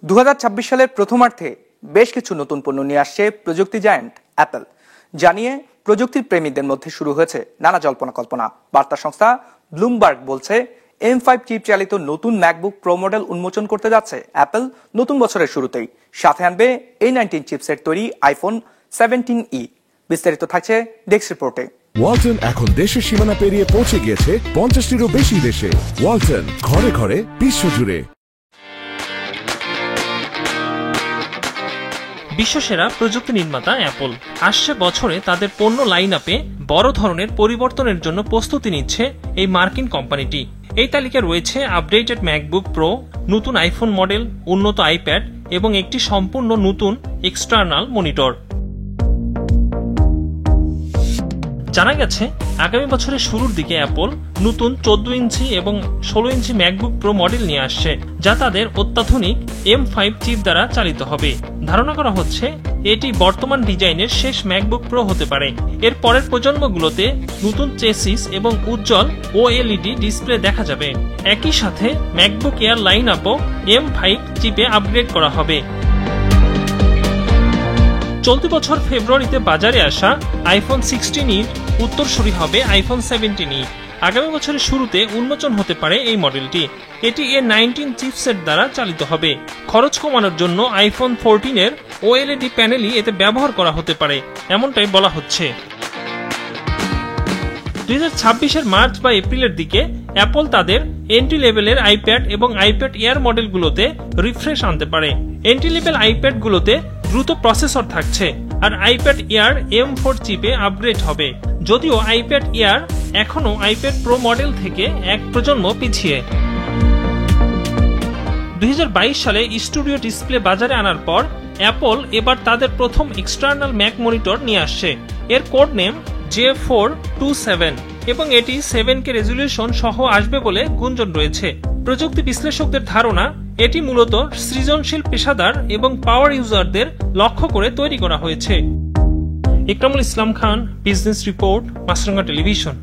2026 সালের প্রথমার্ধে বেশ কিছু নতুন পণ্য নিয়ে আসছে প্রযুক্তি জায়ান্ট অ্যাপল। জানিয়ে প্রযুক্তির প্রেমীদের মধ্যে শুরু হয়েছে নানা জল্পনা কল্পনা। বার্তা সংস্থা ব্লুমবার্গ বলছে M5 চিপ চালিত নতুন ম্যাকবুক প্রো মডেল উন্মোচন করতে যাচ্ছে অ্যাপল নতুন বছরের শুরুতেই। সাথে আনবে A19 চিপসেট তৈরি আইফোন 17e। বিস্তারিত থাকছে ডেস্ক রিপোর্টে। ওয়ালটন এখন দেশের সীমানা পেরিয়ে পৌঁছে গিয়েছে 50টিরও বেশি দেশে। ওয়ালটন, ঘরে ঘরে বিশ্বজুড়ে। বিশ্বসেরা প্রযুক্তি নির্মাতা অ্যাপল আসছে বছরে তাদের পণ্য লাইন আপে বড় ধরনের পরিবর্তনের জন্য প্রস্তুতি নিচ্ছে এই মার্কিন কোম্পানিটি। এই তালিকায় রয়েছে আপডেটেড ম্যাকবুক প্রো, নতুন আইফোন মডেল, উন্নত আইপ্যাড এবং একটি সম্পূর্ণ নতুন এক্সটার্নাল মনিটর। জানা গেছে আগামী বছরের শুরুর দিকে অ্যাপল নতুন 14 ইঞ্চি এবং 16 ইঞ্চি ম্যাকবুক প্রো মডেল নিয়ে আসছে, যা তাদের অত্যাধুনিক M5 চিপ দ্বারা চালিত হবে। ধারণা করা হচ্ছে এটি বর্তমান ডিজাইনের শেষ ম্যাকবুক প্রো হতে পারে। এর পরের প্রজন্মগুলোতে নতুন চেসিস এবং উজ্জ্বল OLED ডিসপ্লে দেখা যাবে। একই সাথে ম্যাকবুক এয়ার লাইন আপও M5 চিপে আপগ্রেড করা হবে। চলতি বছর ফেব্রুয়ারিতে বাজারে আসা আইফোন 16e উত্তরসূরি হবে আইফোন 17e। আগামী বছরের শুরুতে উন্মোচন হতে পারে এই মডেলটি। এটি A19 চিপসেট দ্বারা চালিত হবে। খরচ কমানোর জন্য আইফোন 14 এর OLED প্যানেলই এতে ব্যবহার করা হতে পারে, এমনটাই বলা হচ্ছে। 2026 মার্চ বা এপ্রিলের দিকে অ্যাপল তাদের এন্ট্রি লেভেলের আইপ্যাড এবং আইপ্যাড এয়ার মডেলগুলোতে রিফ্রেশ আনতে পারে। এন্ট্রি লেভেল আইপ্যাডগুলোতে দ্রুত প্রসেসর থাকছে, আর আইপ্যাড এয়ার M4 চিপে আপগ্রেড হবে। যদিও আইপ্যাড এয়ার এখনো আইপ্যাড প্রো মডেল থেকে এক প্রজন্ম পিছিয়ে। 2022 সালে স্টুডিও ডিসপ্লে বাজারে আনার পর অ্যাপল এবার তাদের প্রথম এক্সটার্নাল ম্যাক মনিটর নিয়ে আসছে। এর কোড নেম J427 এবং এটি 7K রেজুলেশন সহ আসবে বলে গুঞ্জন রয়েছে। প্রযুক্তি বিশ্লেষকদের ধারণা এটি মূলত সৃজনশীল পেশাদার এবং পাওয়ার ইউজারদের লক্ষ্য করে তৈরি করা হয়েছে। ইকরামুল ইসলাম খান, বিজনেস রিপোর্ট, মাছরাঙ্গা টেলিভিশন।